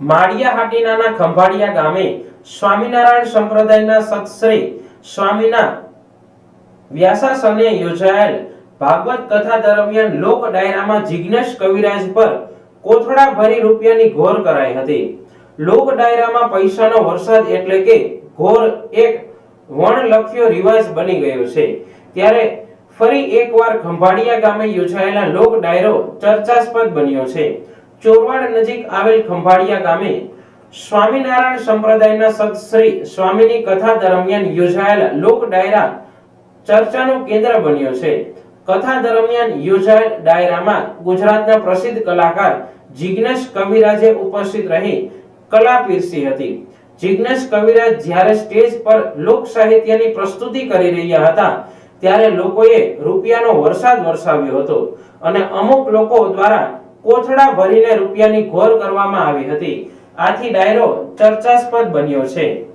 માળિયાહાટીના ખંભાળિયા ગામે સ્વામિનારાયણ સંપ્રદાયના સત્શ્રી સ્વામીના વ્યાસાસને યોજાયેલ ભાગવત કથા દરમિયાન લોક ડાયરામાં જિજ્ઞેશ કવિરાજ પર કોથળા ભરી રૂપિયાની ઘોર કરાઈ હતી। લોક ડાયરામાં પૈસાનો વરસાદ એટલે કે ઘોર એક વણલખ્યો રિવાજ બની ગયો છે। ત્યારે ફરી એકવાર ખંભાળિયા ગામે યોજાયેલા લોક ડાયરો ચર્ચાસ્પદ બન્યો છે। ચોરવાડ નજીક આવેલ ખંભાળિયા ગામે સ્વામિનારાયણ સંપ્રદાયના સત્શ્રી સ્વામીની કથા દરમિયાન યોજાયેલા લોક ડાયરા ચર્ચાનું કેન્દ્ર બન્યો છે। કથા દરમિયાન યોજાયેલ ડાયરામાં ગુજરાતના પ્રસિદ્ધ કલાકાર જિજ્ઞેશ કવિરાજે ઉપસ્થિત રહી કલા પીરસી હતી। જિજ્ઞેશ કવિરાજ જ્યારે સ્ટેજ પર લોક સાહિત્યની પ્રસ્તુતિ કરી રહ્યા હતા ત્યારે લોકોએ રૂપિયાનો વરસાદ વરસાવ્યો હતો અને અમુક લોકો દ્વારા કોથળા ભરીને રૂપિયાની ઘોર કરવામાં આવી હતી। આથી ડાયરો ચર્ચાસ્પદ બન્યો છે।